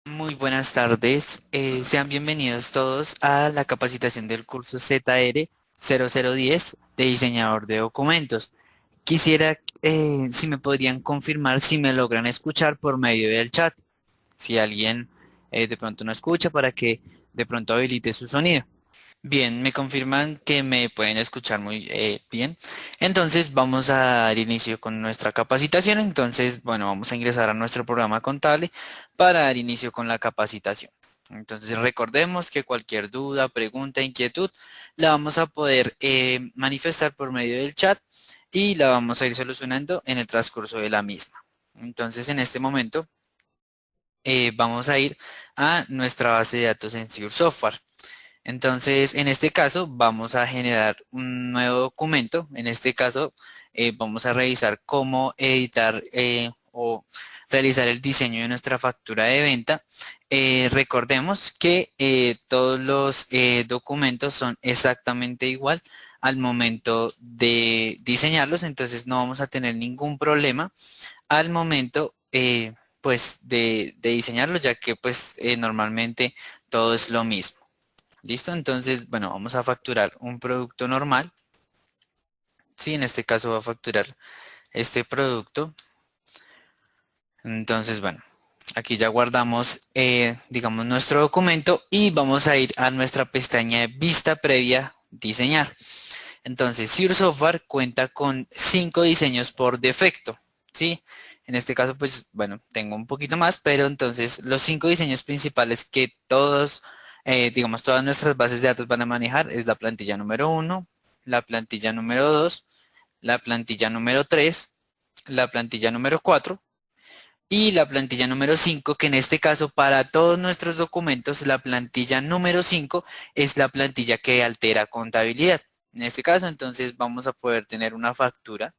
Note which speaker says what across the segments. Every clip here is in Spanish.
Speaker 1: Muy buenas tardes. Sean bienvenidos todos a la capacitación del curso ZR 0010 de diseñador de documentos. Quisiera, si me podrían confirmar si me logran escuchar por medio del chat. Si alguien de pronto no escucha para que de pronto habilite su sonido. Bien, me confirman que me pueden escuchar muy bien. Entonces vamos a dar inicio con nuestra capacitación. Entonces, bueno, vamos a ingresar a nuestro programa contable para dar inicio con la capacitación. Entonces recordemos que cualquier duda, pregunta, inquietud la vamos a poder manifestar por medio del chat y la vamos a ir solucionando en el transcurso de la misma. Entonces en este momento vamos a ir a nuestra base de datos en Secure Software. Entonces, en este caso, vamos a generar un nuevo documento. En este caso, vamos a revisar cómo editar o realizar el diseño de nuestra factura de venta. Recordemos que todos los documentos son exactamente igual al momento de diseñarlos, entonces no vamos a tener ningún problema al momento pues de diseñarlos, ya que pues normalmente todo es lo mismo. ¿Listo? Entonces, bueno, vamos a facturar un producto normal. Sí, en este caso va a facturar este producto. Entonces, bueno, aquí ya guardamos, digamos, nuestro documento y vamos a ir a nuestra pestaña de vista previa, diseñar. Entonces, Secure Software cuenta con 5 diseños por defecto. ¿Sí? En este caso, pues, bueno, tengo un poquito más, pero entonces los 5 diseños principales que todos digamos, todas nuestras bases de datos van a manejar es la plantilla número uno, la plantilla número 2, la plantilla número 3, la plantilla número 4 y la plantilla número 5, que en este caso para todos nuestros documentos la plantilla número 5 es la plantilla que altera contabilidad. En este caso entonces vamos a poder tener una factura,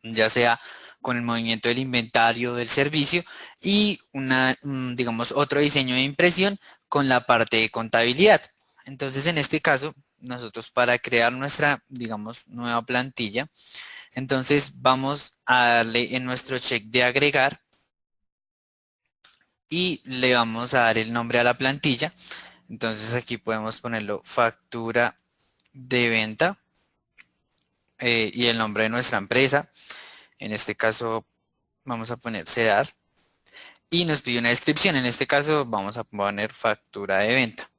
Speaker 1: ya sea con el movimiento del inventario del servicio y digamos, otro diseño de impresión con la parte de contabilidad. Entonces, en este caso, nosotros para crear nuestra, digamos, nueva plantilla, entonces vamos a darle en nuestro check de agregar y le vamos a dar el nombre a la plantilla. Entonces aquí podemos ponerlo factura de venta y el nombre de nuestra empresa. En este caso vamos a poner CEDAR y nos pide una descripción. En este caso vamos a poner factura de venta.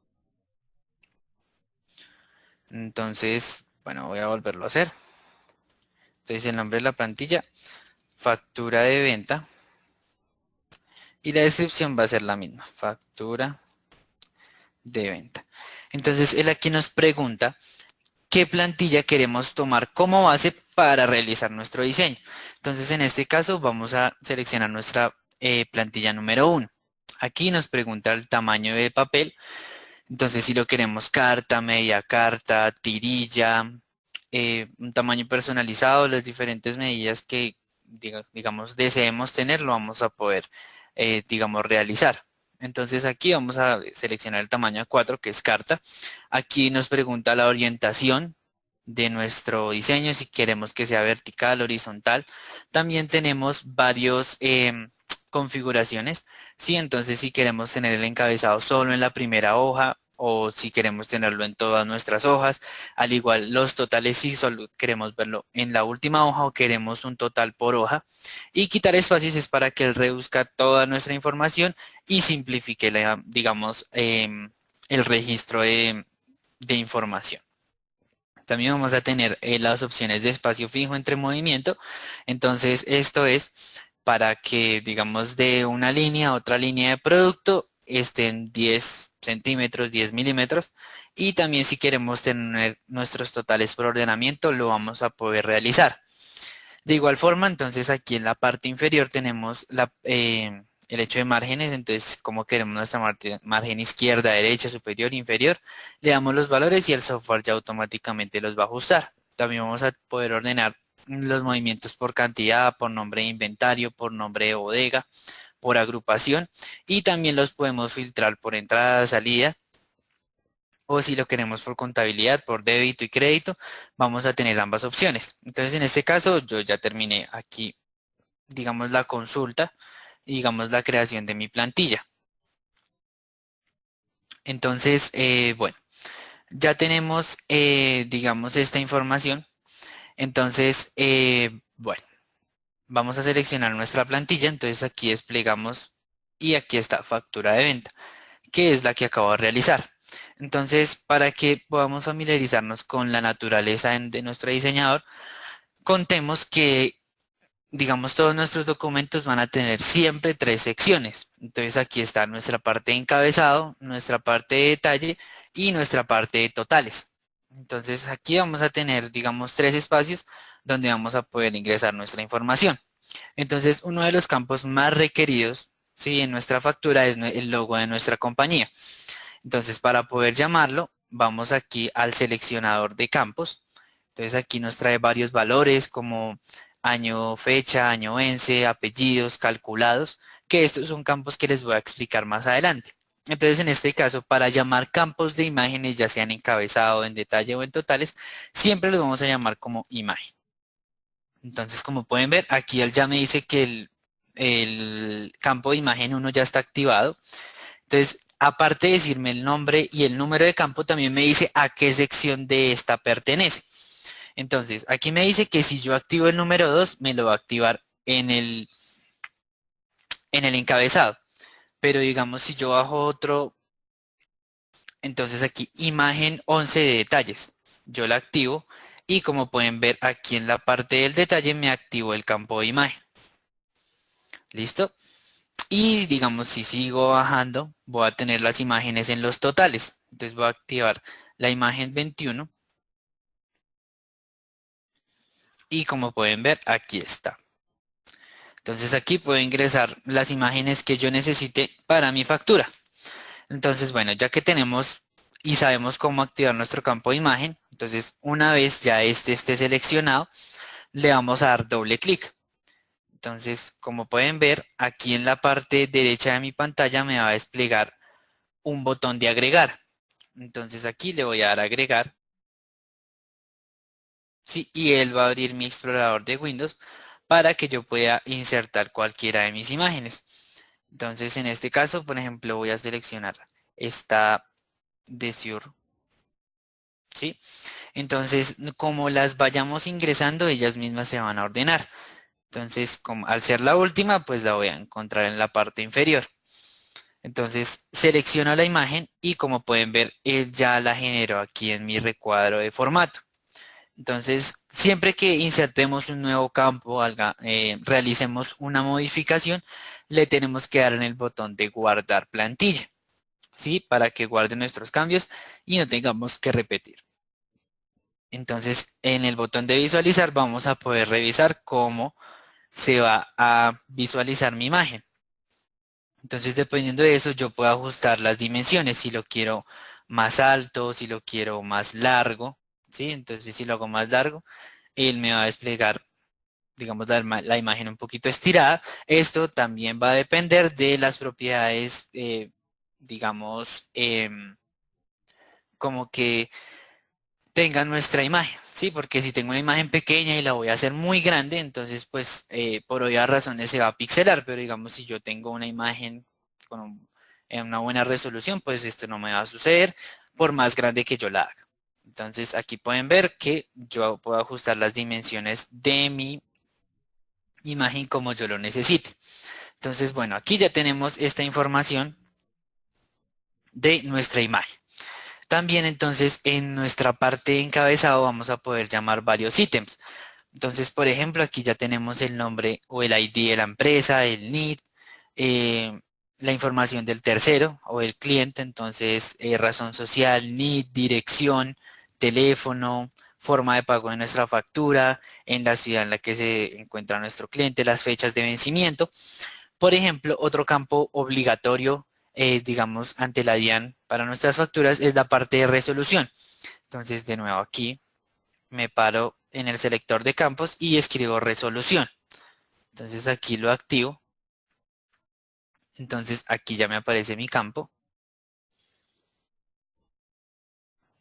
Speaker 1: Entonces, bueno, voy a volverlo a hacer. Entonces el nombre de la plantilla, factura de venta. Y la descripción va a ser la misma, factura de venta. Entonces él aquí nos pregunta qué plantilla queremos tomar como base para realizar nuestro diseño. Entonces en este caso vamos a seleccionar nuestra plantilla número uno. Aquí nos pregunta el tamaño de papel. Entonces, si lo queremos carta, media carta, tirilla, un tamaño personalizado, las diferentes medidas que, digamos, deseemos tener, lo vamos a poder, digamos, realizar. Entonces, aquí vamos a seleccionar el tamaño A4, que es carta. Aquí nos pregunta la orientación de nuestro diseño, si queremos que sea vertical, horizontal. También tenemos varios configuraciones. Sí, entonces si queremos tener el encabezado solo en la primera hoja o si queremos tenerlo en todas nuestras hojas, al igual los totales si solo queremos verlo en la última hoja o queremos un total por hoja. Y quitar espacios es para que él reduzca toda nuestra información y simplifique, digamos, el registro de información. También vamos a tener las opciones de espacio fijo entre movimiento. Entonces esto es para que, digamos, de una línea a otra línea de producto estén 10 centímetros, 10 milímetros. Y también si queremos tener nuestros totales por ordenamiento, lo vamos a poder realizar. De igual forma, entonces aquí en la parte inferior tenemos el hecho de márgenes, entonces como queremos nuestra margen izquierda, derecha, superior, inferior, le damos los valores y el software ya automáticamente los va a ajustar. También vamos a poder ordenar los movimientos por cantidad, por nombre de inventario, por nombre de bodega, por agrupación y también los podemos filtrar por entrada, salida o si lo queremos por contabilidad, por débito y crédito, vamos a tener ambas opciones. Entonces, en este caso, yo ya terminé aquí, digamos, la consulta. digamos, la creación de mi plantilla. Entonces, bueno, ya tenemos, digamos, esta información. Entonces, bueno, vamos a seleccionar nuestra plantilla. Entonces aquí desplegamos y aquí está factura de venta, que es la que acabo de realizar. Entonces, para que podamos familiarizarnos con la naturaleza de nuestro diseñador, contemos que, digamos, todos nuestros documentos van a tener siempre tres secciones. Entonces aquí está nuestra parte de encabezado, nuestra parte de detalle y nuestra parte de totales. Entonces aquí vamos a tener, digamos, tres espacios donde vamos a poder ingresar nuestra información. Entonces uno de los campos más requeridos, sí, en nuestra factura es el logo de nuestra compañía. Entonces para poder llamarlo, vamos aquí al seleccionador de campos. Entonces aquí nos trae varios valores como año, fecha, año vence, apellidos, calculados, que estos son campos que les voy a explicar más adelante. Entonces en este caso, para llamar campos de imágenes, ya sean encabezado, en detalle o en totales, siempre los vamos a llamar como imagen. Entonces como pueden ver, aquí él ya me dice que el campo de imagen 1 ya está activado. Entonces, aparte de decirme el nombre y el número de campo, también me dice a qué sección de esta pertenece. Entonces, aquí me dice que si yo activo el número 2, me lo va a activar en el encabezado. Pero digamos, si yo bajo otro, entonces aquí imagen 11 de detalles. Yo la activo y como pueden ver aquí en la parte del detalle me activo el campo de imagen. ¿Listo? Y digamos, si sigo bajando, voy a tener las imágenes en los totales. Entonces voy a activar la imagen 21 y como pueden ver, aquí está. Entonces aquí puedo ingresar las imágenes que yo necesite para mi factura. Entonces, bueno, ya que tenemos y sabemos cómo activar nuestro campo de imagen, entonces una vez ya este esté seleccionado, le vamos a dar doble clic. Entonces, como pueden ver, aquí en la parte derecha de mi pantalla me va a desplegar un botón de agregar. Entonces aquí le voy a dar a agregar. Sí, y él va a abrir mi explorador de Windows para que yo pueda insertar cualquiera de mis imágenes. Entonces en este caso, por ejemplo, voy a seleccionar esta de Sure, ¿sí? Entonces, como las vayamos ingresando, ellas mismas se van a ordenar. Entonces, como, al ser la última, pues la voy a encontrar en la parte inferior. Entonces, selecciono la imagen y como pueden ver, él ya la generó aquí en mi recuadro de formato. Entonces, siempre que insertemos un nuevo campo, realicemos una modificación, le tenemos que dar en el botón de guardar plantilla, ¿sí? Para que guarde nuestros cambios y no tengamos que repetir. Entonces, en el botón de visualizar vamos a poder revisar cómo se va a visualizar mi imagen. Entonces, dependiendo de eso, yo puedo ajustar las dimensiones, si lo quiero más alto, si lo quiero más largo, ¿sí? Entonces, si lo hago más largo, él me va a desplegar, digamos, la imagen un poquito estirada. Esto también va a depender de las propiedades, digamos, como que tenga nuestra imagen, ¿sí? Porque si tengo una imagen pequeña y la voy a hacer muy grande, entonces, pues, por obvias razones se va a pixelar, pero digamos, si yo tengo una imagen con una buena resolución, pues esto no me va a suceder por más grande que yo la haga. Entonces, aquí pueden ver que yo puedo ajustar las dimensiones de mi imagen como yo lo necesite. Entonces, bueno, aquí ya tenemos esta información de nuestra imagen. También entonces en nuestra parte de encabezado vamos a poder llamar varios ítems. Entonces, por ejemplo, aquí ya tenemos el nombre o el ID de la empresa, el NID, eh, la información del tercero o el cliente, entonces razón social, NID, dirección, teléfono, forma de pago de nuestra factura, en la ciudad en la que se encuentra nuestro cliente, las fechas de vencimiento. Por ejemplo, otro campo obligatorio, digamos, ante la DIAN para nuestras facturas es la parte de resolución. Entonces, de nuevo aquí me paro en el selector de campos y escribo resolución. Entonces aquí lo activo. Entonces aquí ya me aparece mi campo.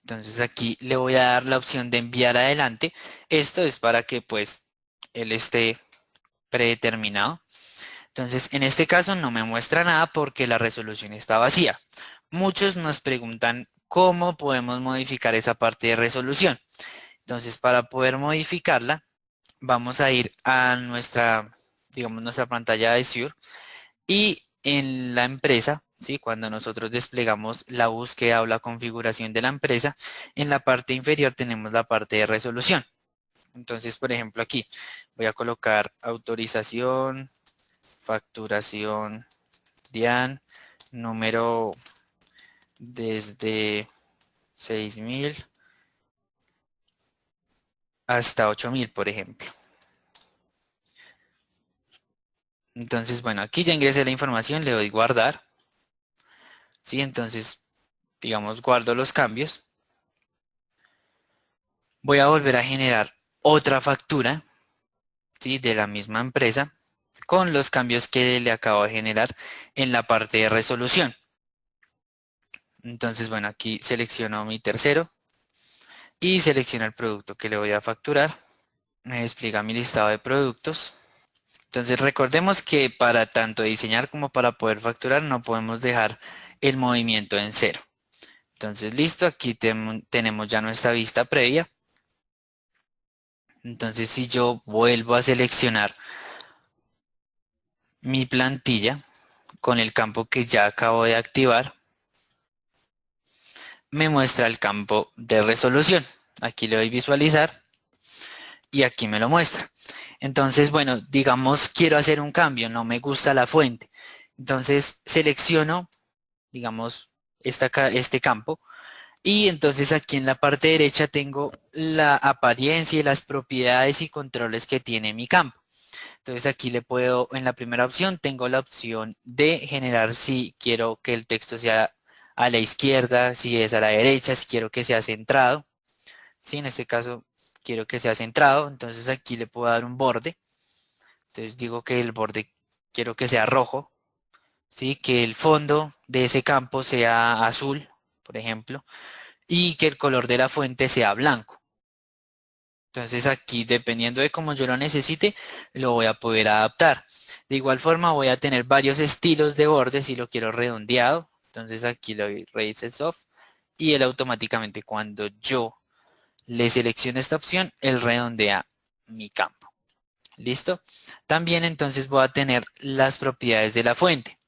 Speaker 1: Entonces aquí le voy a dar la opción de enviar adelante. Esto es para que pues él esté predeterminado. Entonces, en este caso no me muestra nada porque la resolución está vacía. Muchos nos preguntan cómo podemos modificar esa parte de resolución. Entonces, para poder modificarla, vamos a ir a nuestra, digamos, nuestra pantalla de Azure y en la empresa, ¿sí? Cuando nosotros desplegamos la búsqueda o la configuración de la empresa, en la parte inferior tenemos la parte de resolución. Entonces, por ejemplo, aquí voy a colocar autorización, facturación, DIAN, número desde 6.000 hasta 8.000, por ejemplo. Entonces, bueno, aquí ya ingresé la información, le doy guardar. ¿Sí? Entonces, digamos, guardo los cambios. Voy a volver a generar otra factura, ¿sí? De la misma empresa con los cambios que le acabo de generar en la parte de resolución. Entonces, bueno, aquí selecciono mi tercero y selecciono el producto que le voy a facturar. Me despliega mi listado de productos. Entonces, recordemos que para tanto diseñar como para poder facturar no podemos dejar el movimiento en cero. Entonces, listo, aquí tenemos ya nuestra vista previa. Entonces, si yo vuelvo a seleccionar mi plantilla con el campo que ya acabo de activar, me muestra el campo de resolución. Aquí le doy visualizar y aquí me lo muestra. Entonces, bueno, digamos quiero hacer un cambio, no me gusta la fuente. Entonces selecciono, digamos, este campo y entonces aquí en la parte derecha tengo la apariencia y las propiedades y controles que tiene mi campo. Entonces aquí le puedo, en la primera opción tengo la opción de generar si quiero que el texto sea a la izquierda, si es a la derecha, si quiero que sea centrado. Sí, en este caso quiero que sea centrado, entonces aquí le puedo dar un borde. Entonces digo que el borde quiero que sea rojo, sí, que el fondo de ese campo sea azul, por ejemplo, y que el color de la fuente sea blanco. Entonces aquí, dependiendo de cómo yo lo necesite, lo voy a poder adaptar. De igual forma voy a tener varios estilos de borde si lo quiero redondeado. Entonces aquí le doy Reset Soft y él automáticamente cuando yo le selecciono esta opción, él redondea mi campo. ¿Listo? También entonces voy a tener las propiedades de la fuente.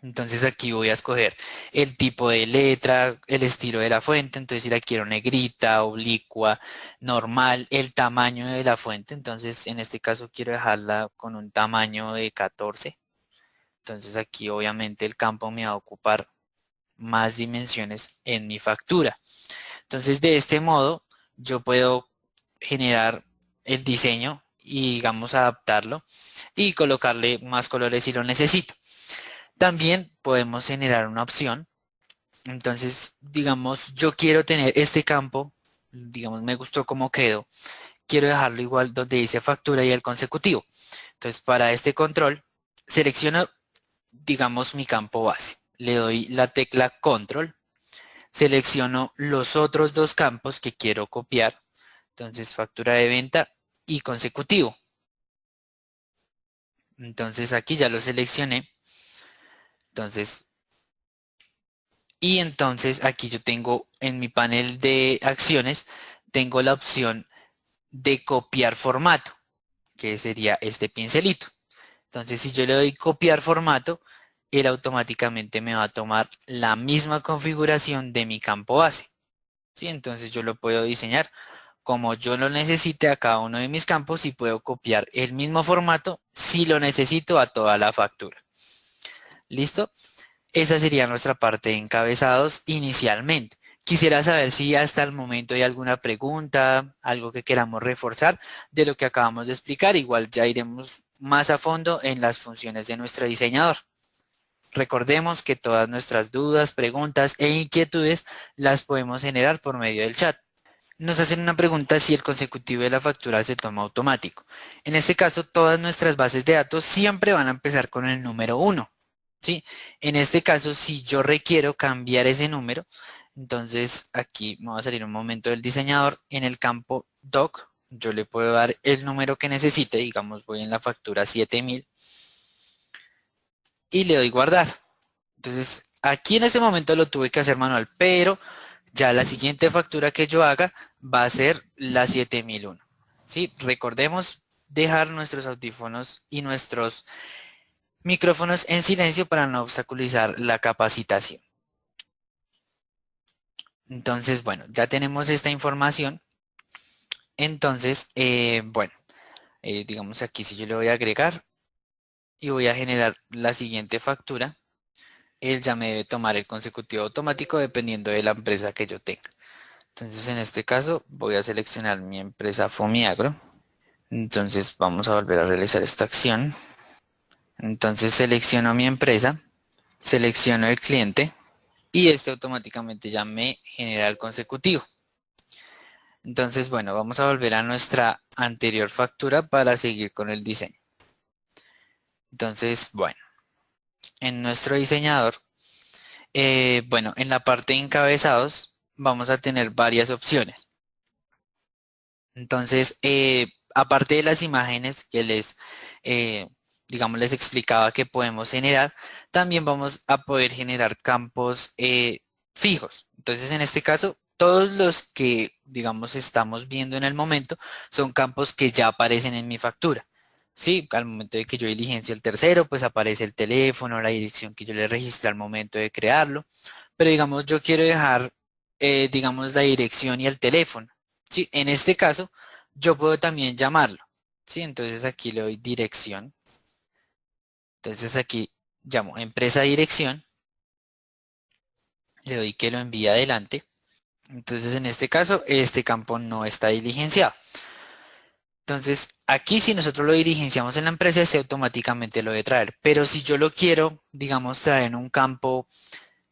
Speaker 1: Entonces aquí voy a escoger el tipo de letra, el estilo de la fuente, entonces si la quiero negrita, oblicua, normal, el tamaño de la fuente, entonces en este caso quiero dejarla con un tamaño de 14. Entonces aquí obviamente el campo me va a ocupar más dimensiones en mi factura. Entonces de este modo yo puedo generar el diseño y digamos adaptarlo y colocarle más colores si lo necesito. También podemos generar una opción. Entonces, digamos, yo quiero tener este campo, digamos, me gustó cómo quedó. Quiero dejarlo igual donde dice factura y el consecutivo. Entonces, para este control, selecciono, digamos, mi campo base. Le doy la tecla control. Selecciono los otros dos campos que quiero copiar. Entonces, factura de venta y consecutivo. Entonces, aquí ya lo seleccioné. Entonces, y entonces aquí yo tengo en mi panel de acciones, tengo la opción de copiar formato, que sería este pincelito. Entonces si yo le doy copiar formato, él automáticamente me va a tomar la misma configuración de mi campo base. ¿Sí? Entonces yo lo puedo diseñar como yo lo necesite a cada uno de mis campos y puedo copiar el mismo formato si lo necesito a toda la factura. ¿Listo? Esa sería nuestra parte de encabezados inicialmente. Quisiera saber si hasta el momento hay alguna pregunta, algo que queramos reforzar de lo que acabamos de explicar. Igual ya iremos más a fondo en las funciones de nuestro diseñador. Recordemos que todas nuestras dudas, preguntas e inquietudes las podemos generar por medio del chat. Nos hacen una pregunta si el consecutivo de la factura se toma automático. En este caso, todas nuestras bases de datos siempre van a empezar con el número 1. ¿Sí? En este caso, si yo requiero cambiar ese número, entonces aquí me va a salir un momento del diseñador. En el campo doc, yo le puedo dar el número que necesite. Digamos, voy en la factura 7000. y le doy guardar. Entonces, aquí en ese momento lo tuve que hacer manual, pero ya la siguiente factura que yo haga va a ser la 7001. ¿Sí? Recordemos dejar nuestros audífonos y nuestros micrófonos en silencio para no obstaculizar la capacitación. Entonces, bueno, ya tenemos esta información. Entonces, bueno, digamos aquí si yo le voy a agregar y voy a generar la siguiente factura, él ya me debe tomar el consecutivo automático dependiendo de la empresa que yo tenga. Entonces, en este caso, voy a seleccionar mi empresa Fomiagro. Entonces, vamos a volver a realizar esta acción. Entonces, selecciono mi empresa, selecciono el cliente y este automáticamente ya me genera el consecutivo. Entonces, bueno, vamos a volver a nuestra anterior factura para seguir con el diseño. Entonces, bueno, en nuestro diseñador, bueno, en la parte de encabezados vamos a tener varias opciones. Entonces, aparte de las imágenes que eh, digamos, les explicaba que podemos generar, también vamos a poder generar campos fijos. Entonces, en este caso, todos los que, digamos, estamos viendo en el momento son campos que ya aparecen en mi factura. Sí, al momento de que yo diligencio el tercero, pues aparece el teléfono, la dirección que yo le registré al momento de crearlo. Pero digamos, yo quiero dejar, digamos, la dirección y el teléfono. Sí, en este caso, yo puedo también llamarlo. Sí, entonces aquí le doy dirección. Entonces aquí llamo empresa dirección, le doy que lo envíe adelante. Entonces en este caso, este campo no está diligenciado. Entonces aquí si nosotros lo diligenciamos en la empresa, este automáticamente lo debe traer. Pero si yo lo quiero, digamos, traer en un campo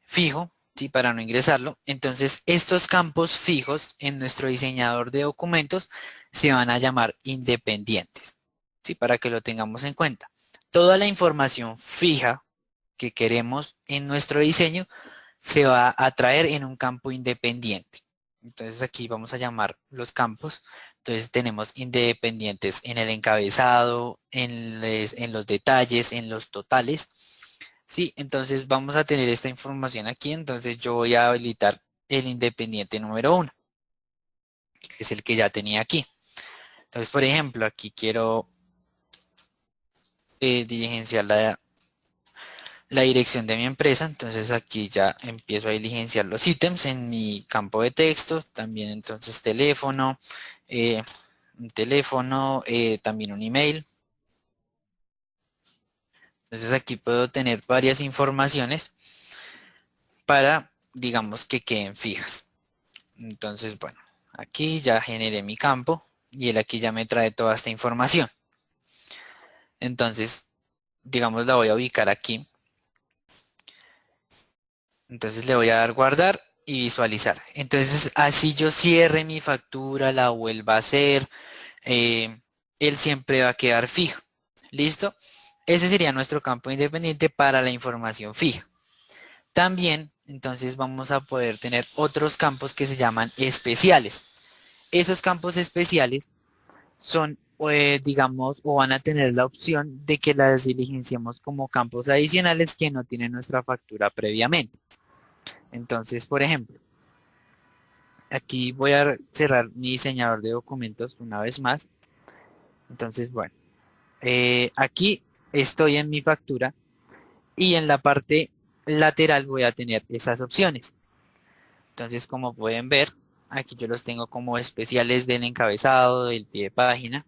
Speaker 1: fijo, ¿sí? Para no ingresarlo, entonces estos campos fijos en nuestro diseñador de documentos se van a llamar independientes, ¿sí? Para que lo tengamos en cuenta. Toda la información fija que queremos en nuestro diseño se va a traer en un campo independiente. Entonces aquí vamos a llamar los campos. Entonces tenemos independientes en el encabezado, en los detalles, en los totales. Sí, entonces vamos a tener esta información aquí. Entonces yo voy a habilitar el independiente número 1, que es el que ya tenía aquí. Entonces, por ejemplo, aquí quiero diligenciar la dirección de mi empresa. Entonces aquí ya empiezo a diligenciar los ítems en mi campo de texto. También entonces teléfono, eh, un teléfono, también un email. Entonces aquí puedo tener varias informaciones para, digamos, que queden fijas. Entonces, bueno, aquí ya generé mi campo y él aquí ya me trae toda esta información. Entonces, digamos, la voy a ubicar aquí. Entonces le voy a dar guardar y visualizar. Entonces, así yo cierre mi factura, la vuelva a hacer, eh, él siempre va a quedar fijo. ¿Listo? Ese sería nuestro campo independiente para la información fija. También, entonces, vamos a poder tener otros campos que se llaman especiales. Esos campos especiales son, digamos, o van a tener la opción de que las diligenciemos como campos adicionales que no tienen nuestra factura previamente. Entonces, por ejemplo, aquí voy a cerrar mi diseñador de documentos una vez más. Entonces, bueno, aquí estoy en mi factura y en la parte lateral voy a tener esas opciones. Entonces, como pueden ver, aquí yo los tengo como especiales del encabezado, del pie de página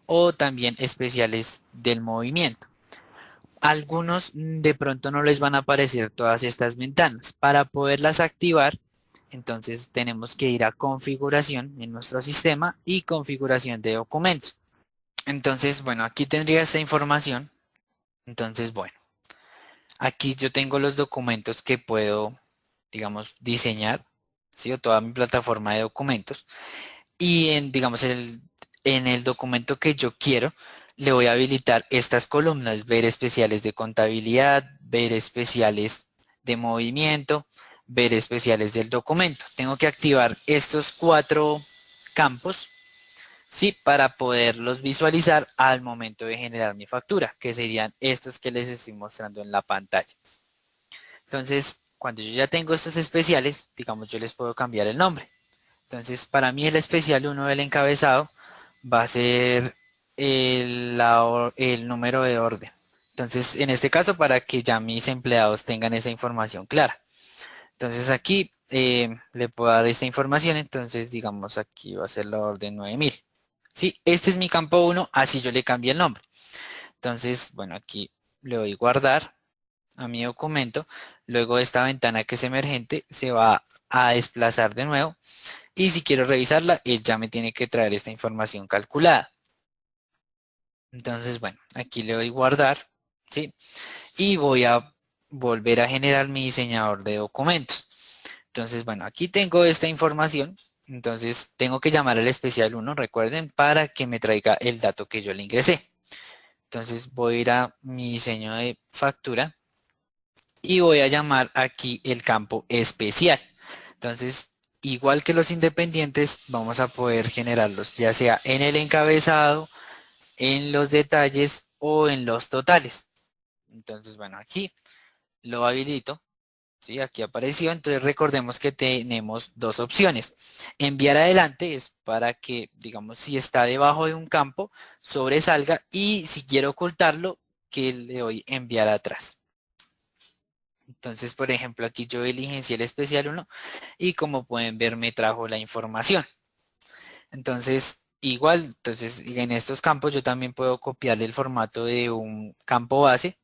Speaker 1: o también especiales del movimiento. Algunos de pronto no les van a aparecer todas estas ventanas. Para poderlas activar, entonces tenemos que ir a configuración en nuestro sistema y configuración de documentos. Entonces, bueno, aquí tendría esta información. Entonces, bueno, aquí yo tengo los documentos que puedo, digamos, diseñar, ¿sí? O toda mi plataforma de documentos. Y en, digamos, en el documento que yo quiero, le voy a habilitar estas columnas, ver especiales de contabilidad, ver especiales de movimiento, ver especiales del documento. Tengo que activar estos 4 campos Sí, para poderlos visualizar al momento de generar mi factura, que serían estos que les estoy mostrando en la pantalla. Entonces, cuando yo ya tengo estos especiales, digamos, yo les puedo cambiar el nombre. Entonces, para mí el especial 1 del encabezado va a ser el número de orden. Entonces, en este caso, para que ya mis empleados tengan esa información clara. Entonces, aquí le puedo dar esta información. Entonces, digamos, aquí va a ser la orden 9000. Sí, este es mi campo 1, así yo le cambié el nombre. Entonces, bueno, aquí le doy guardar a mi documento. Luego esta ventana que es emergente se va a desplazar de nuevo. Y si quiero revisarla, él ya me tiene que traer esta información calculada. Entonces, bueno, aquí le doy guardar, ¿sí? Y voy a volver a generar mi diseñador de documentos. Entonces, bueno, aquí tengo esta información. Entonces, tengo que llamar al especial 1, recuerden, para que me traiga el dato que yo le ingresé. Entonces, voy a ir a mi diseño de factura y voy a llamar aquí el campo especial. Entonces, igual que los independientes, vamos a poder generarlos, ya sea en el encabezado, en los detalles o en los totales. Entonces, bueno, aquí lo habilito. Sí, aquí apareció. Entonces recordemos que tenemos dos opciones. Enviar adelante es para que, digamos, si está debajo de un campo, sobresalga, y si quiero ocultarlo, que le doy enviar atrás. Entonces, por ejemplo, aquí yo diligencié el especial 1 y como pueden ver me trajo la información. Entonces, igual, entonces en estos campos yo también puedo copiarle el formato de un campo base,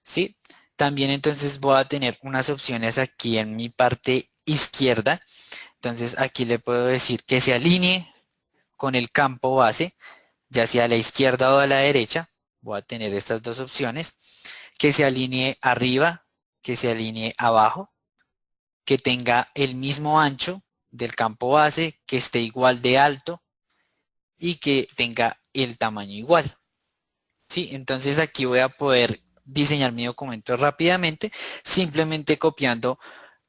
Speaker 1: ¿sí? También entonces voy a tener unas opciones aquí en mi parte izquierda. Entonces aquí le puedo decir que se alinee con el campo base, ya sea a la izquierda o a la derecha. Voy a tener estas dos opciones. Que se alinee arriba, que se alinee abajo, que tenga el mismo ancho del campo base, que esté igual de alto y que tenga el tamaño igual. Sí, entonces aquí voy a poder diseñar mi documento rápidamente, simplemente copiando,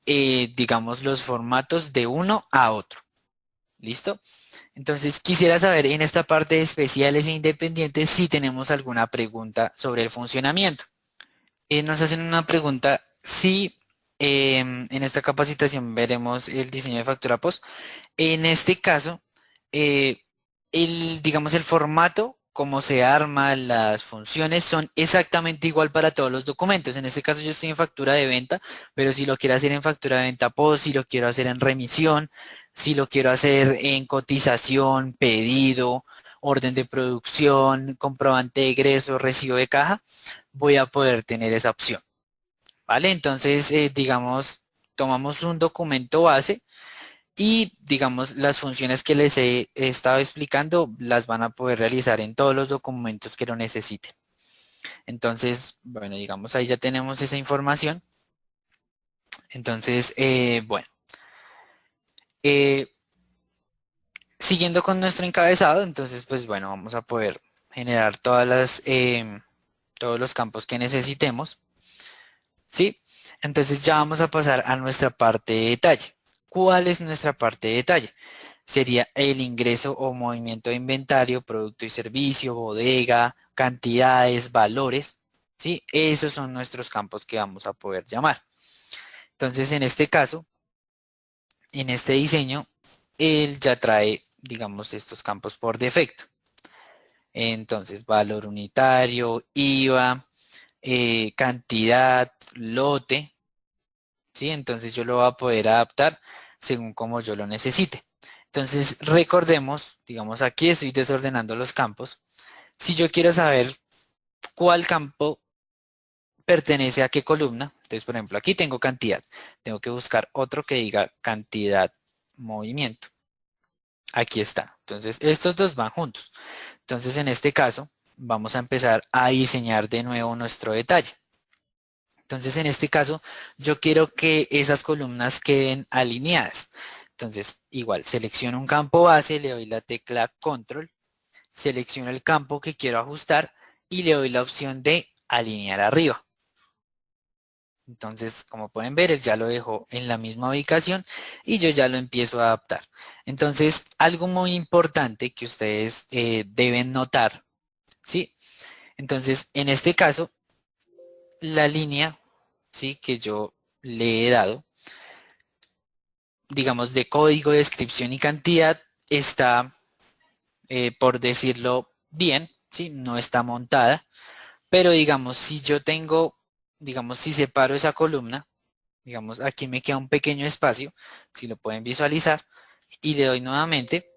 Speaker 1: digamos, los formatos de uno a otro. ¿Listo? Entonces quisiera saber en esta parte de especiales e independientes si tenemos alguna pregunta sobre el funcionamiento. Nos hacen una pregunta si en esta capacitación veremos el diseño de factura post. En este caso, eh, digamos, el formato, cómo se arma, las funciones son exactamente igual para todos los documentos. En este caso yo estoy en factura de venta, pero si lo quiero hacer en factura de venta post, si lo quiero hacer en remisión, si lo quiero hacer en cotización, pedido, orden de producción, comprobante de egreso, recibo de caja, voy a poder tener esa opción. ¿Vale? Entonces, digamos, tomamos un documento base y, digamos, las funciones que les he estado explicando las van a poder realizar en todos los documentos que lo necesiten. Entonces, bueno, digamos, ahí ya tenemos esa información. Entonces, bueno, eh, siguiendo con nuestro encabezado, entonces, pues bueno, vamos a poder generar todos los campos que necesitemos. ¿Sí? Entonces ya vamos a pasar a nuestra parte de detalle. ¿Cuál es nuestra parte de detalle? Sería el ingreso o movimiento de inventario, producto y servicio, bodega, cantidades, valores. ¿Sí? Esos son nuestros campos que vamos a poder llamar. Entonces, en este caso, en este diseño, él ya trae, digamos, estos campos por defecto. Entonces, valor unitario, IVA, cantidad, lote. ¿Sí? Entonces yo lo voy a poder adaptar según como yo lo necesite. Entonces recordemos, digamos, aquí estoy desordenando los campos. Si yo quiero saber cuál campo pertenece a qué columna, entonces por ejemplo aquí tengo cantidad, tengo que buscar otro que diga cantidad movimiento. Aquí está. Entonces estos dos van juntos. Entonces en este caso vamos a empezar a diseñar de nuevo nuestro detalle. Entonces, en este caso, yo quiero que esas columnas queden alineadas. Entonces, igual, selecciono un campo base, le doy la tecla Control, selecciono el campo que quiero ajustar y le doy la opción de alinear arriba. Entonces, como pueden ver, él ya lo dejó en la misma ubicación y yo ya lo empiezo a adaptar. Entonces, algo muy importante que ustedes deben notar, ¿sí? Entonces, en este caso, la línea, ¿sí? Que yo le he dado, digamos, de código, descripción y cantidad, está, por decirlo bien, ¿sí? No está montada, pero digamos, si yo tengo, digamos, si separo esa columna, digamos, aquí me queda un pequeño espacio, si lo pueden visualizar, y le doy nuevamente,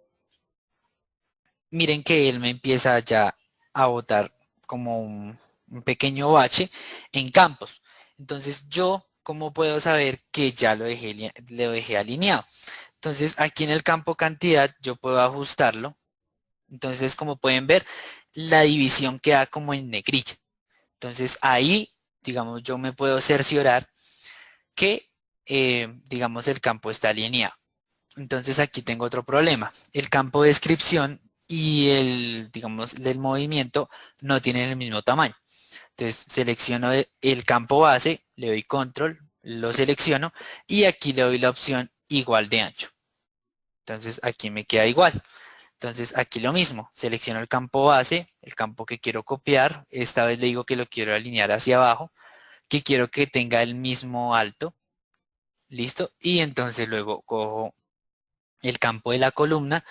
Speaker 1: miren que él me empieza ya a botar como un pequeño bache en campos. Entonces, yo, ¿cómo puedo saber que ya lo dejé alineado? Entonces, aquí en el campo cantidad, yo puedo ajustarlo. Entonces, como pueden ver, la división queda como en negrilla. Entonces, ahí, digamos, yo me puedo cerciorar que, digamos, el campo está alineado. Entonces aquí tengo otro problema. El campo de descripción y el, digamos, el movimiento no tienen el mismo tamaño. Entonces selecciono el campo base, le doy control, lo selecciono y aquí le doy la opción igual de ancho. Entonces aquí me queda igual. Entonces aquí lo mismo, selecciono el campo base, el campo que quiero copiar, esta vez le digo que lo quiero alinear hacia abajo, que quiero que tenga el mismo alto, listo, y entonces luego cojo el campo de la columna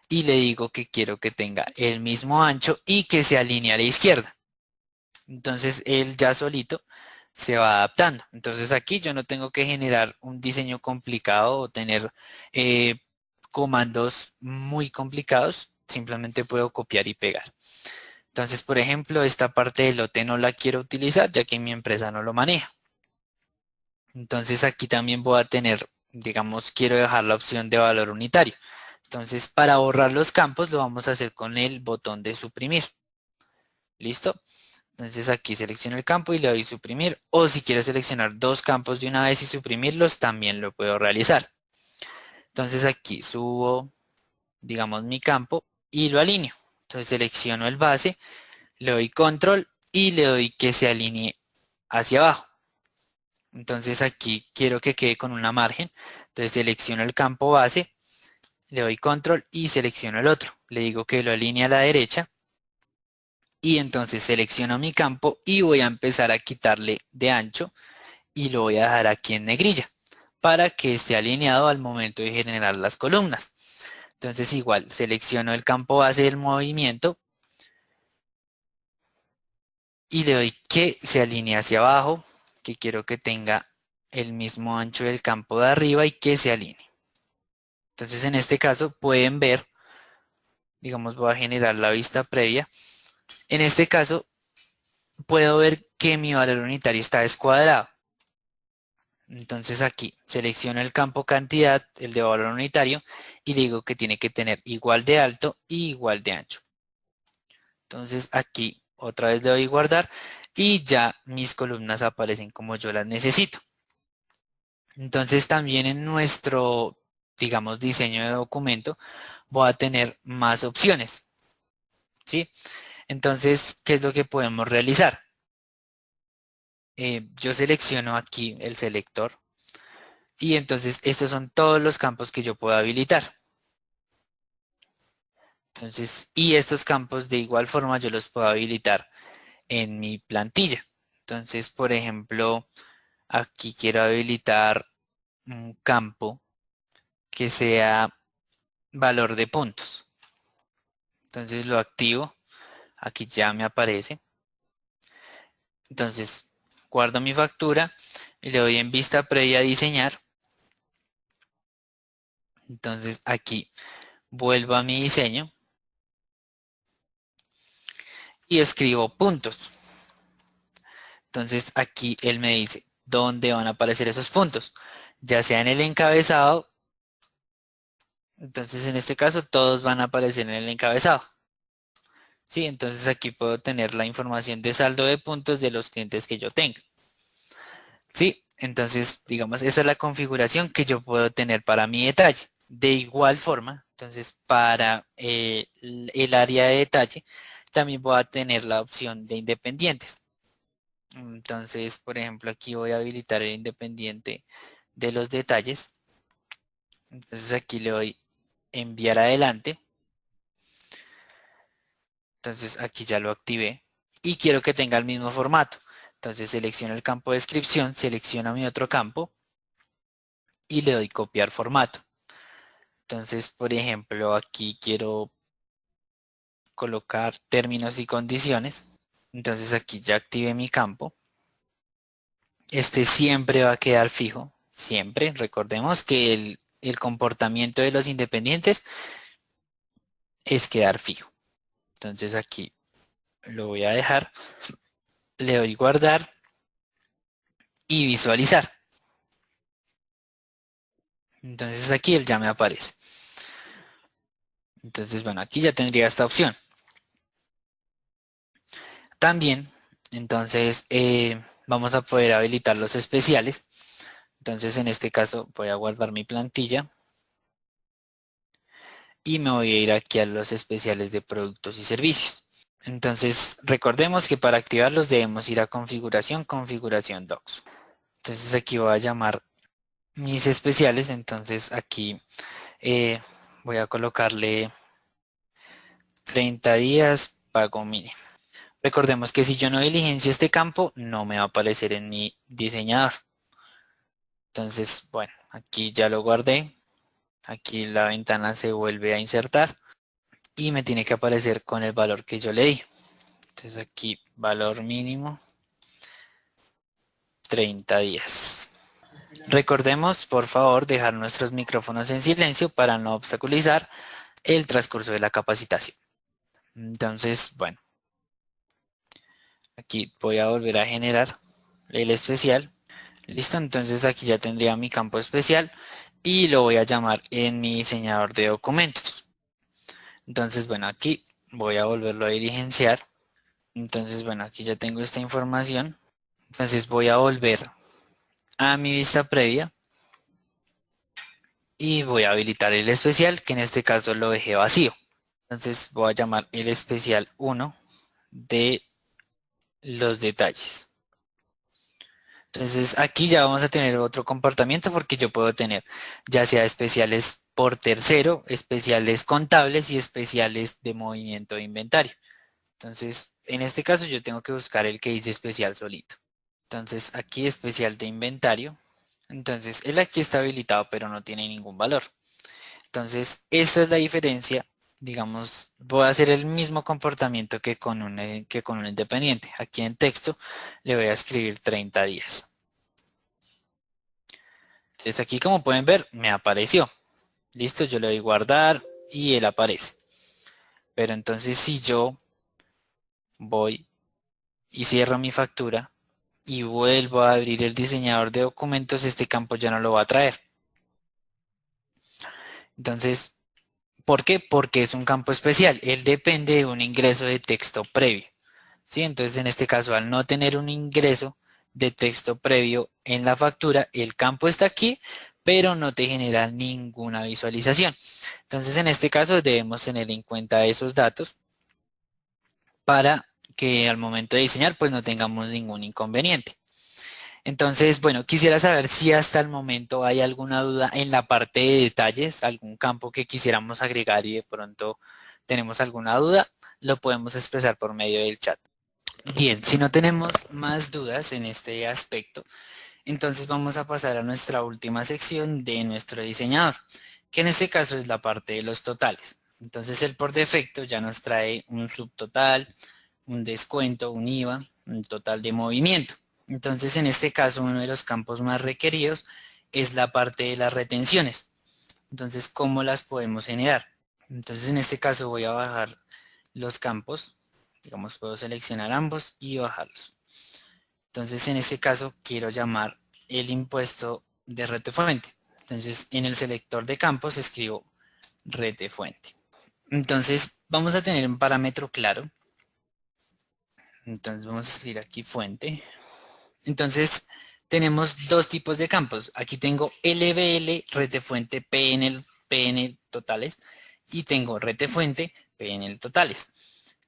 Speaker 1: y le digo que quiero que tenga el mismo ancho y que se alinee a la izquierda. Entonces él ya solito se va adaptando. Entonces aquí yo no tengo que generar un diseño complicado o tener eh, comandos muy complicados, simplemente puedo copiar y pegar. Entonces, por ejemplo, esta parte del lote no la quiero utilizar ya que mi empresa no lo maneja. Entonces aquí también voy a tener, digamos, quiero dejar la opción de valor unitario. Entonces, para borrar los campos lo vamos a hacer con el botón de suprimir. ¿Listo? Entonces aquí selecciono el campo y le doy suprimir. O si quiero seleccionar dos campos de una vez y suprimirlos, también lo puedo realizar. Entonces aquí subo, digamos, mi campo y lo alineo. Entonces selecciono el base, le doy control y le doy que se alinee hacia abajo. Entonces aquí quiero que quede con una margen. Entonces selecciono el campo base, le doy control y selecciono el otro. Le digo que lo alinee a la derecha y entonces selecciono mi campo y voy a empezar a quitarle de ancho y lo voy a dejar aquí en negrilla para que esté alineado al momento de generar las columnas. Entonces igual selecciono el campo base del movimiento y le doy que se alinee hacia abajo, que quiero que tenga el mismo ancho del campo de arriba y que se alinee. Entonces en este caso pueden ver, digamos voy a generar la vista previa. En este caso puedo ver que mi valor unitario está descuadrado. Entonces aquí selecciono el campo cantidad, el de valor unitario, y digo que tiene que tener igual de alto y igual de ancho. Entonces aquí otra vez le doy guardar y ya mis columnas aparecen como yo las necesito. Entonces también en nuestro, digamos, diseño de documento voy a tener más opciones, ¿sí? Entonces, ¿qué es lo que podemos realizar? Yo selecciono aquí el selector y entonces estos son todos los campos que yo puedo habilitar. Entonces, y estos campos de igual forma yo los puedo habilitar en mi plantilla. Entonces, por ejemplo, aquí quiero habilitar un campo que sea valor de puntos. Entonces lo activo, aquí ya me aparece. Entonces, guardo mi factura y le doy en vista previa a diseñar. Entonces aquí vuelvo a mi diseño y escribo puntos. Entonces aquí él me dice dónde van a aparecer esos puntos, ya sea en el encabezado. Entonces en este caso todos van a aparecer en el encabezado. Sí, entonces aquí puedo tener la información de saldo de puntos de los clientes que yo tenga. Sí, entonces digamos esa es la configuración que yo puedo tener para mi detalle. De igual forma, entonces para el área de detalle también voy a tener la opción de independientes. Entonces, por ejemplo, aquí voy a habilitar el independiente de los detalles. Entonces aquí le doy enviar adelante. Entonces aquí ya lo activé y quiero que tenga el mismo formato. Entonces selecciono el campo de descripción, selecciono mi otro campo y le doy copiar formato. Entonces, por ejemplo, aquí quiero colocar términos y condiciones. Entonces aquí ya activé mi campo. Este siempre va a quedar fijo, siempre. Recordemos que el comportamiento de los independientes es quedar fijo. Entonces aquí lo voy a dejar, le doy guardar y visualizar. Entonces aquí él ya me aparece. Entonces, bueno, aquí ya tendría esta opción. También, entonces, vamos a poder habilitar los especiales. Entonces, en este caso, voy a guardar mi plantilla. Y me voy a ir aquí a los especiales de productos y servicios. Entonces, recordemos que para activarlos debemos ir a configuración, configuración docs. Entonces aquí voy a llamar mis especiales. Entonces aquí voy a colocarle 30 días pago mínimo. Recordemos que si yo no diligencio este campo, no me va a aparecer en mi diseñador. Entonces, bueno, aquí ya lo guardé. Aquí la ventana se vuelve a insertar y me tiene que aparecer con el valor que yo le di. Entonces aquí valor mínimo 30 días. Recordemos, por favor, dejar nuestros micrófonos en silencio para no obstaculizar el transcurso de la capacitación. Entonces, bueno, aquí voy a volver a generar el especial. Listo, entonces aquí ya tendría mi campo especial y lo voy a llamar en mi diseñador de documentos. Entonces, bueno, aquí voy a volverlo a diligenciar. Entonces, bueno, aquí ya tengo esta información. Entonces voy a volver a mi vista previa y voy a habilitar el especial, que en este caso lo dejé vacío. Entonces voy a llamar el especial 1 de los detalles. Entonces aquí ya vamos a tener otro comportamiento porque yo puedo tener ya sea especiales por tercero, especiales contables y especiales de movimiento de inventario. Entonces en este caso yo tengo que buscar el que dice especial solito. Entonces aquí especial de inventario. Entonces él aquí está habilitado pero no tiene ningún valor. Entonces esta es la diferencia. Digamos, voy a hacer el mismo comportamiento que con un independiente. Aquí en texto le voy a escribir 30 días. Entonces aquí como pueden ver me apareció. Listo, yo le doy guardar y él aparece. Pero entonces si yo voy y cierro mi factura y vuelvo a abrir el diseñador de documentos, este campo ya no lo va a traer. Entonces, ¿por qué? Porque es un campo especial. Él depende de un ingreso de texto previo. ¿Sí? Entonces, en este caso, al no tener un ingreso de texto previo en la factura, el campo está aquí, pero no te genera ninguna visualización. Entonces, en este caso, debemos tener en cuenta esos datos para que al momento de diseñar, pues no tengamos ningún inconveniente. Entonces, bueno, quisiera saber si hasta el momento hay alguna duda en la parte de detalles, algún campo que quisiéramos agregar y de pronto tenemos alguna duda, lo podemos expresar por medio del chat. Bien, si no tenemos más dudas en este aspecto, entonces vamos a pasar a nuestra última sección de nuestro diseñador, que en este caso es la parte de los totales. Entonces él por defecto ya nos trae un subtotal, un descuento, un IVA, un total de movimiento. Entonces en este caso uno de los campos más requeridos es la parte de las retenciones. Entonces, ¿cómo las podemos generar? Entonces en este caso voy a bajar los campos. Digamos, puedo seleccionar ambos y bajarlos. Entonces, en este caso, quiero llamar el impuesto de retefuente. Entonces, en el selector de campos escribo retefuente. Entonces, vamos a tener un parámetro claro. Entonces, vamos a escribir aquí fuente. Entonces, tenemos dos tipos de campos. Aquí tengo LBL, retefuente, PNL totales. Y tengo retefuente, PNL totales.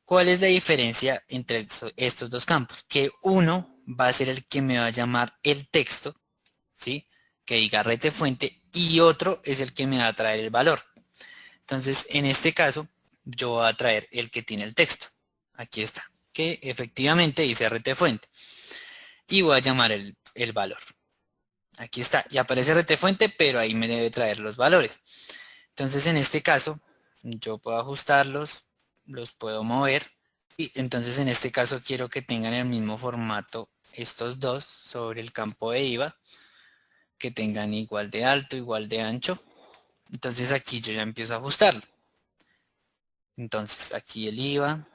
Speaker 1: ¿Cuál es la diferencia entre estos dos campos? Que uno va a ser el que me va a llamar el texto, ¿sí? Que diga retefuente, y otro es el que me va a traer el valor. Entonces, en este caso, yo voy a traer el que tiene el texto. Aquí está, que efectivamente dice retefuente. Y voy a llamar el valor. Aquí está, y aparece retefuente, pero ahí me debe traer los valores. Entonces, en este caso, yo puedo ajustarlos, los puedo mover. Y entonces, en este caso, quiero que tengan el mismo formato estos dos sobre el campo de IVA, que tengan igual de alto, igual de ancho. Entonces, aquí yo ya empiezo a ajustarlo. Entonces, aquí el IVA.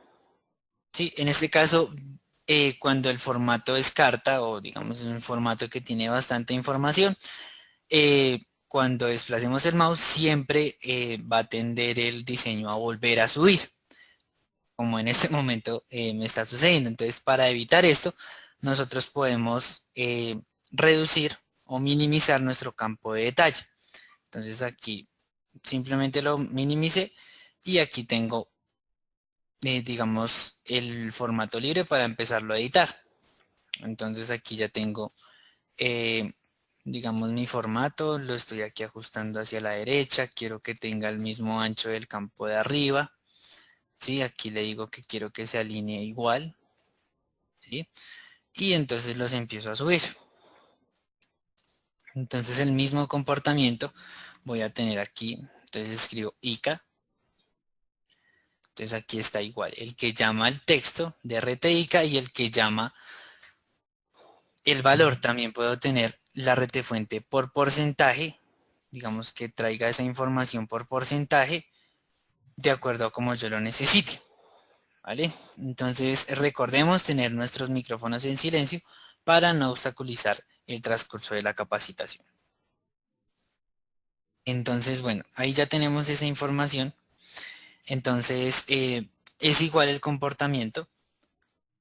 Speaker 1: Sí, en este caso, cuando el formato es carta o digamos es un formato que tiene bastante información, cuando desplacemos el mouse siempre va a tender el diseño a volver a subir, como en este momento me está sucediendo. Entonces, para evitar esto, nosotros podemos reducir o minimizar nuestro campo de detalle. Entonces aquí simplemente lo minimicé y aquí tengo digamos, el formato libre para empezarlo a editar. Entonces aquí ya tengo, eh, digamos, mi formato, lo estoy aquí ajustando hacia la derecha, quiero que tenga el mismo ancho del campo de arriba, ¿sí? Aquí le digo que quiero que se alinee igual, ¿sí? Y entonces los empiezo a subir. Entonces el mismo comportamiento voy a tener aquí, entonces escribo ICA. Entonces aquí está igual, el que llama el texto de RTICA y el que llama el valor. También puedo tener la retefuente por porcentaje, digamos que traiga esa información por porcentaje de acuerdo a como yo lo necesite, ¿vale? Entonces recordemos tener nuestros micrófonos en silencio para no obstaculizar el transcurso de la capacitación. Entonces, bueno, ahí ya tenemos esa información. Entonces, es igual el comportamiento,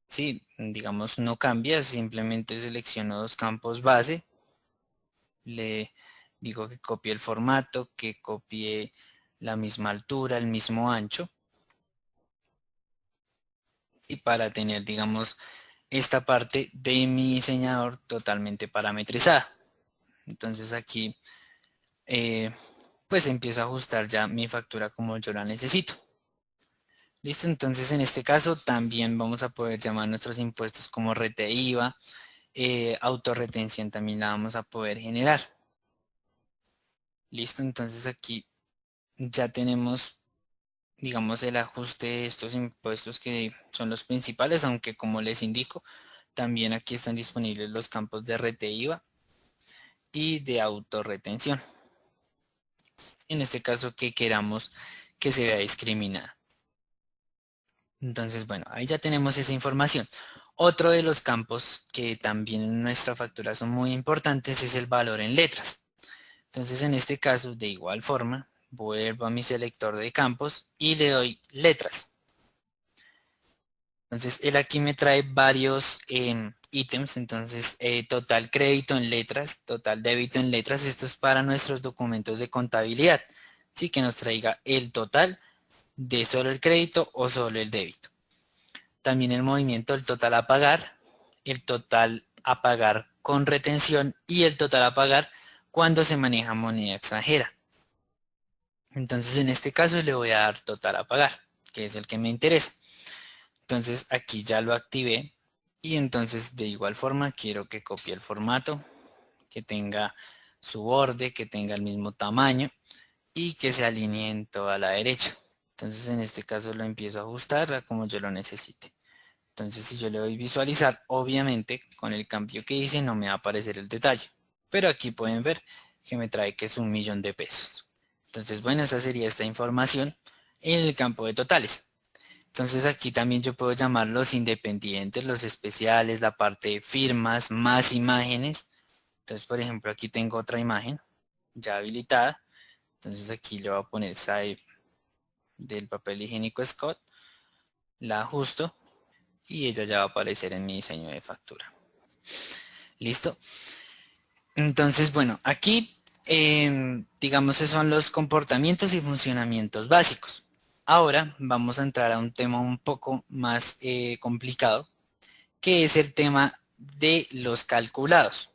Speaker 1: ¿sí? Digamos, no cambia, simplemente selecciono dos campos base, le digo que copie el formato, que copie la misma altura, el mismo ancho. Y para tener, digamos, esta parte de mi diseñador totalmente parametrizada. Entonces aquí, pues empiezo a ajustar ya mi factura como yo la necesito. Listo, entonces en este caso también vamos a poder llamar nuestros impuestos como rete IVA, autorretención también la vamos a poder generar. Listo, entonces aquí ya tenemos, digamos, el ajuste de estos impuestos que son los principales, aunque como les indico, también aquí están disponibles los campos de rete IVA y de autorretención. En este caso que queramos que se vea discriminada. Entonces, bueno, ahí ya tenemos esa información. Otro de los campos que también en nuestra factura son muy importantes es el valor en letras. Entonces, en este caso, de igual forma, vuelvo a mi selector de campos y le doy letras. Entonces, él aquí me trae varios ítems. Entonces, total crédito en letras, total débito en letras. Esto es para nuestros documentos de contabilidad. Sí, que nos traiga el total de solo el crédito o solo el débito. También el movimiento del total a pagar, el total a pagar con retención y el total a pagar cuando se maneja moneda extranjera. Entonces en este caso le voy a dar total a pagar, que es el que me interesa. Entonces aquí ya lo activé y entonces de igual forma quiero que copie el formato, que tenga su borde, que tenga el mismo tamaño y que se alinee en toda la derecha. Entonces en este caso lo empiezo a ajustar a como yo lo necesite. Entonces si yo le doy visualizar, obviamente con el cambio que hice no me va a aparecer el detalle. Pero aquí pueden ver que me trae que es 1.000.000 de pesos. Entonces bueno, esa sería esta información en el campo de totales. Entonces aquí también yo puedo llamar los independientes, los especiales, la parte de firmas, más imágenes. Entonces por ejemplo aquí tengo otra imagen ya habilitada. Entonces aquí le voy a poner save del papel higiénico Scott. La ajusto y ella ya va a aparecer en mi diseño de factura. ¿Listo? Entonces, bueno, aquí digamos que son los comportamientos y funcionamientos básicos. Ahora vamos a entrar a un tema un poco más complicado, que es el tema de los calculados.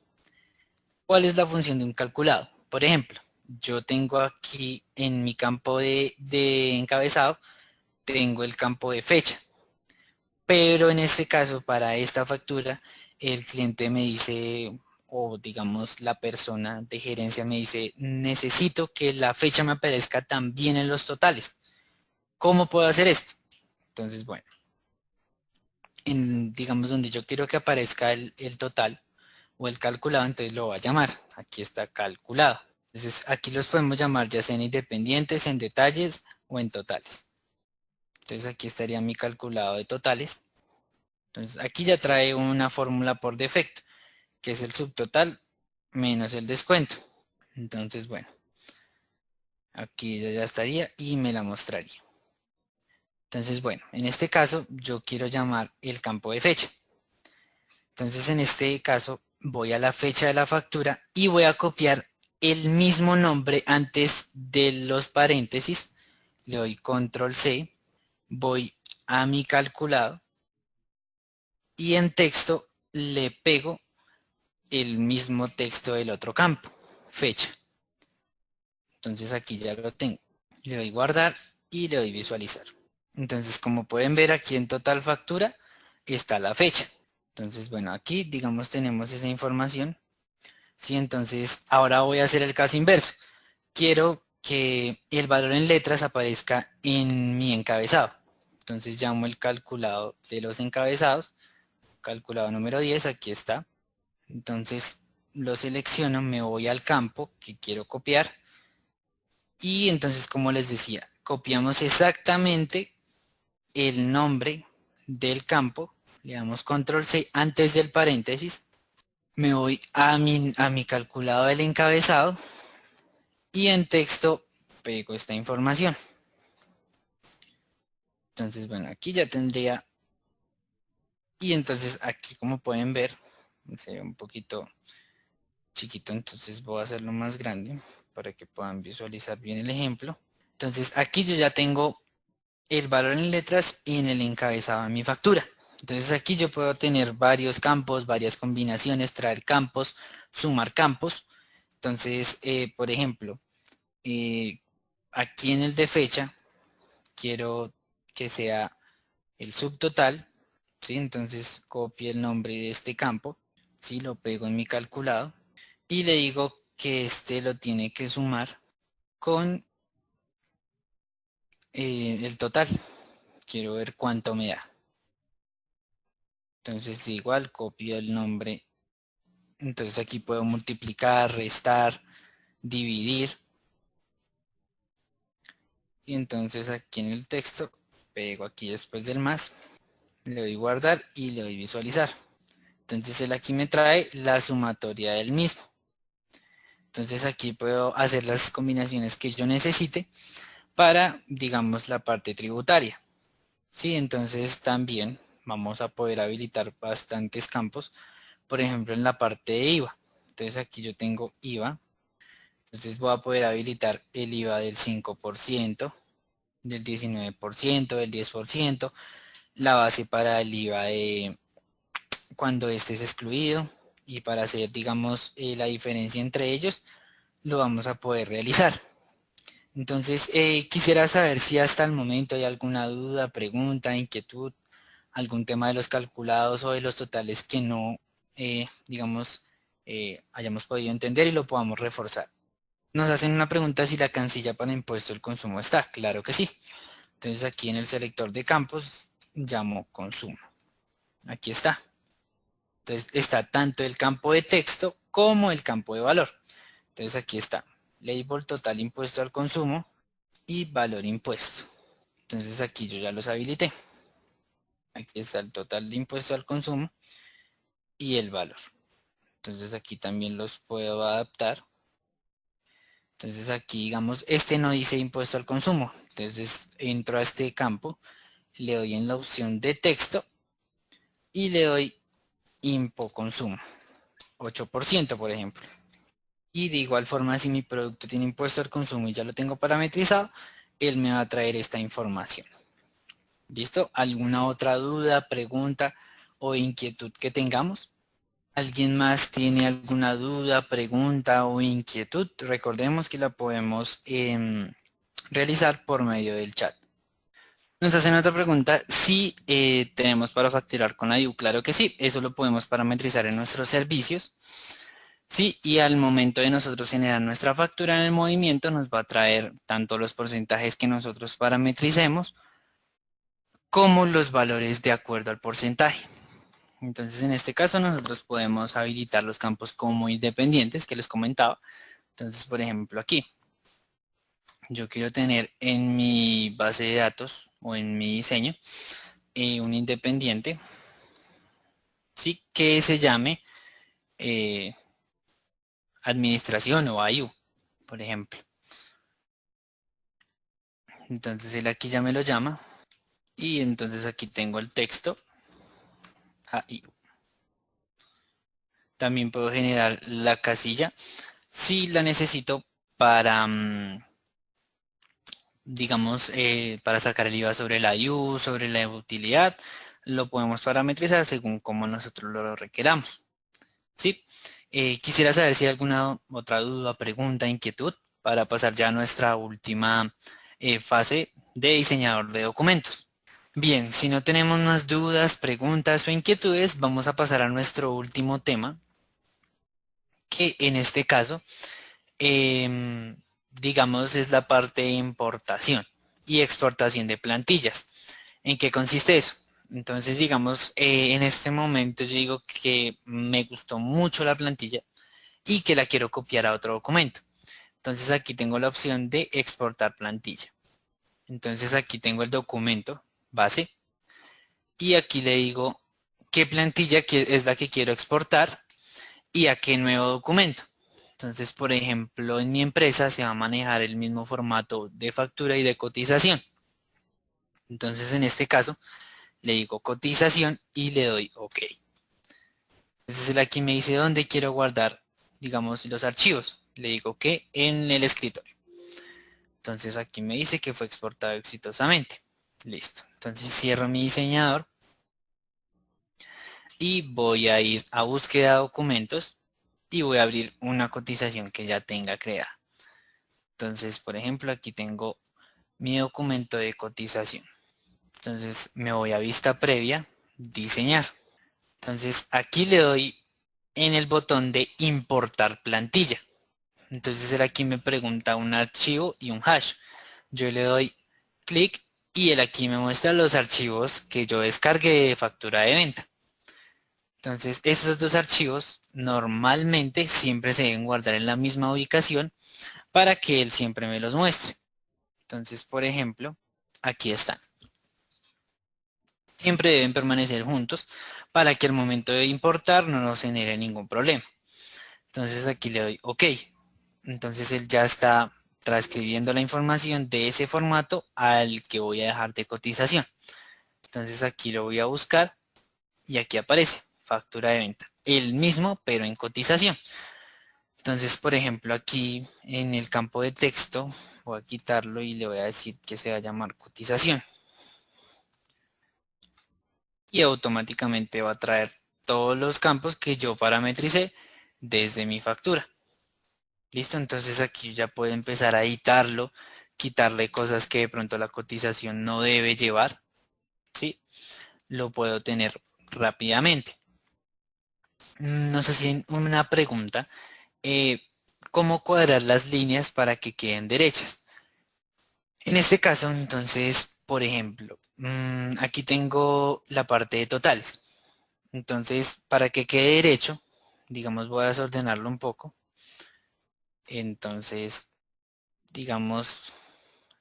Speaker 1: ¿Cuál es la función de un calculado? Por ejemplo, yo tengo aquí en mi campo de encabezado, tengo el campo de fecha. Pero en este caso, para esta factura, el cliente me dice, o digamos la persona de gerencia me dice, necesito que la fecha me aparezca también en los totales. ¿Cómo puedo hacer esto? Entonces, bueno, digamos donde yo quiero que aparezca el total o el calculado, entonces lo voy a llamar. Aquí está calculado. Entonces aquí los podemos llamar ya sea en independientes, en detalles o en totales. Entonces aquí estaría mi calculado de totales. Entonces aquí ya trae una fórmula por defecto, que es el subtotal menos el descuento. Entonces, bueno, aquí ya estaría y me la mostraría. Entonces, bueno, en este caso yo quiero llamar el campo de fecha. Entonces, en este caso voy a la fecha de la factura y voy a copiar el mismo nombre antes de los paréntesis. Le doy control C, voy a mi calculado y en texto le pego el mismo texto del otro campo, fecha. Entonces aquí ya lo tengo. Le doy guardar y le doy visualizar. Entonces como pueden ver aquí en total factura está la fecha. Entonces bueno, aquí digamos tenemos esa información. Sí, entonces ahora voy a hacer el caso inverso. Quiero que el valor en letras aparezca en mi encabezado. Entonces llamo el calculado de los encabezados. Calculado número 10, aquí está. Entonces lo selecciono, me voy al campo que quiero copiar y entonces como les decía, copiamos exactamente el nombre del campo, le damos control C antes del paréntesis, me voy a mi calculado del encabezado y en texto pego esta información. Entonces bueno, aquí ya tendría, y entonces aquí como pueden ver, se ve un poquito chiquito, entonces voy a hacerlo más grande para que puedan visualizar bien el ejemplo. Entonces aquí yo ya tengo el valor en letras y en el encabezado de mi factura. Entonces aquí yo puedo tener varios campos, varias combinaciones, traer campos, sumar campos. Entonces, por ejemplo, eh, aquí en el de fecha quiero que sea el subtotal, ¿sí? Entonces copio el nombre de este campo, ¿sí? Lo pego en mi calculado y le digo que este lo tiene que sumar con el total. Quiero ver cuánto me da. Entonces igual copio el nombre. Entonces aquí puedo multiplicar, restar, dividir. Y entonces aquí en el texto pego aquí después del más. Le doy guardar y le doy visualizar. Entonces él aquí me trae la sumatoria del mismo. Entonces aquí puedo hacer las combinaciones que yo necesite para, digamos, la parte tributaria. Sí, entonces también vamos a poder habilitar bastantes campos, por ejemplo en la parte de IVA. Entonces aquí yo tengo IVA, entonces voy a poder habilitar el IVA del 5%, del 19%, del 10%, la base para el IVA de cuando este es excluido y para hacer, digamos, la diferencia entre ellos, lo vamos a poder realizar. Entonces, quisiera saber si hasta el momento hay alguna duda, pregunta, inquietud, algún tema de los calculados o de los totales que no, digamos, hayamos podido entender y lo podamos reforzar. Nos hacen una pregunta si la cancilla para impuesto al consumo está. Claro que sí. Entonces aquí en el selector de campos llamo consumo. Aquí está. Entonces está tanto el campo de texto como el campo de valor. Entonces aquí está. Label total impuesto al consumo y valor impuesto. Entonces aquí yo ya los habilité. Aquí está el total de impuesto al consumo y el valor. Entonces aquí también los puedo adaptar. Entonces aquí digamos, este no dice impuesto al consumo. Entonces entro a este campo, le doy en la opción de texto y le doy impo consumo, 8% por ejemplo. Y de igual forma si mi producto tiene impuesto al consumo y ya lo tengo parametrizado, él me va a traer esta información. ¿Listo? ¿Alguna otra duda, pregunta o inquietud que tengamos? ¿Alguien más tiene alguna duda, pregunta o inquietud? Recordemos que la podemos realizar por medio del chat. Nos hacen otra pregunta, si tenemos para facturar con la IU. Claro que sí, eso lo podemos parametrizar en nuestros servicios. Sí, y al momento de nosotros generar nuestra factura en el movimiento nos va a traer tanto los porcentajes que nosotros parametricemos como los valores de acuerdo al porcentaje. Entonces en este caso nosotros podemos habilitar los campos como independientes que les comentaba. Entonces por ejemplo aquí yo quiero tener en mi base de datos o en mi diseño un independiente, sí, que se llame eh, administración o IU, por ejemplo. Entonces él aquí ya me lo llama y entonces aquí tengo el texto IU. También puedo generar la casilla si la necesito para, digamos, para sacar el IVA sobre la IU, sobre la utilidad. Lo podemos parametrizar según como nosotros lo requeramos. ¿Sí? Quisiera saber si hay alguna otra duda, pregunta, inquietud para pasar ya a nuestra última fase de diseñador de documentos. Bien, si no tenemos más dudas, preguntas o inquietudes, vamos a pasar a nuestro último tema, que en este caso, digamos, es la parte de importación y exportación de plantillas. ¿En qué consiste eso? Entonces, digamos, en este momento yo digo que me gustó mucho la plantilla y que la quiero copiar a otro documento. Entonces aquí tengo la opción de exportar plantilla. Entonces aquí tengo el documento base y aquí le digo qué plantilla es la que quiero exportar y a qué nuevo documento. Entonces, por ejemplo, en mi empresa se va a manejar el mismo formato de factura y de cotización. Entonces, en este caso, le digo cotización y le doy OK. Entonces, él aquí me dice dónde quiero guardar, digamos, los archivos. Le digo que en el escritorio. Entonces, aquí me dice que fue exportado exitosamente. Listo. Entonces, cierro mi diseñador y voy a ir a búsqueda de documentos y voy a abrir una cotización que ya tenga creada. Entonces, por ejemplo, aquí tengo mi documento de cotización. Entonces, me voy a vista previa, diseñar. Entonces, aquí le doy en el botón de importar plantilla. Entonces, él aquí me pregunta un archivo y un hash. Yo le doy clic y él aquí me muestra los archivos que yo descargué de factura de venta. Entonces, esos dos archivos normalmente siempre se deben guardar en la misma ubicación para que él siempre me los muestre. Entonces, por ejemplo, aquí están. Siempre deben permanecer juntos para que al momento de importar no nos genere ningún problema. Entonces aquí le doy OK. Entonces él ya está transcribiendo la información de ese formato al que voy a dejar de cotización. Entonces aquí lo voy a buscar y aquí aparece factura de venta. El mismo pero en cotización. Entonces, por ejemplo, aquí en el campo de texto voy a quitarlo y le voy a decir que se va a llamar cotización. Y automáticamente va a traer todos los campos que yo parametricé desde mi factura. Listo, entonces aquí ya puedo empezar a editarlo, quitarle cosas que de pronto la cotización no debe llevar, ¿sí? Lo puedo tener rápidamente. No sé si una pregunta, eh, ¿cómo cuadrar las líneas para que queden derechas? En este caso, entonces, por ejemplo, aquí tengo la parte de totales. Entonces, para que quede derecho, digamos, voy a desordenarlo un poco. Entonces, digamos,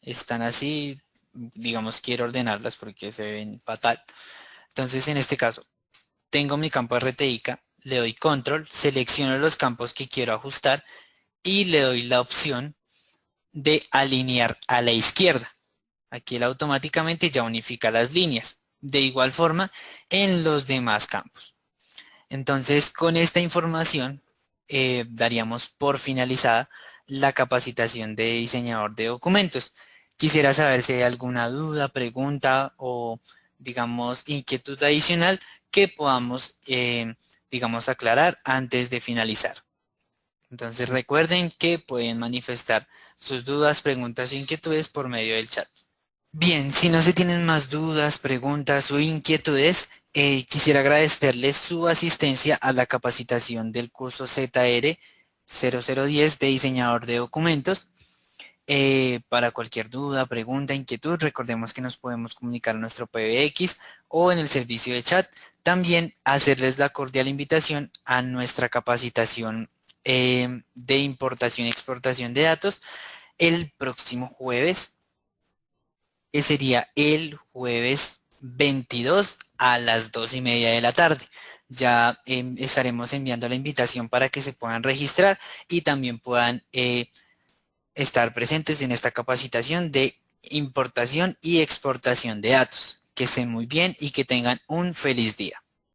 Speaker 1: están así, digamos, quiero ordenarlas porque se ven fatal. Entonces, en este caso, tengo mi campo RTICA, le doy control, selecciono los campos que quiero ajustar y le doy la opción de alinear a la izquierda. Aquí él automáticamente ya unifica las líneas. De igual forma, en los demás campos. Entonces, con esta información, daríamos por finalizada la capacitación de diseñador de documentos. Quisiera saber si hay alguna duda, pregunta o, digamos, inquietud adicional que podamos digamos, aclarar antes de finalizar. Entonces recuerden que pueden manifestar sus dudas, preguntas e inquietudes por medio del chat. Bien, si no se tienen más dudas, preguntas o inquietudes, quisiera agradecerles su asistencia a la capacitación del curso ZR 0010 de diseñador de documentos. Para cualquier duda, pregunta, inquietud, recordemos que nos podemos comunicar a nuestro PBX o en el servicio de chat. También hacerles la cordial invitación a nuestra capacitación de importación y exportación de datos el próximo jueves, que sería el jueves 22 a las 2:30 de la tarde. Ya estaremos enviando la invitación para que se puedan registrar y también puedan estar presentes en esta capacitación de importación y exportación de datos. Que estén muy bien y que tengan un feliz día.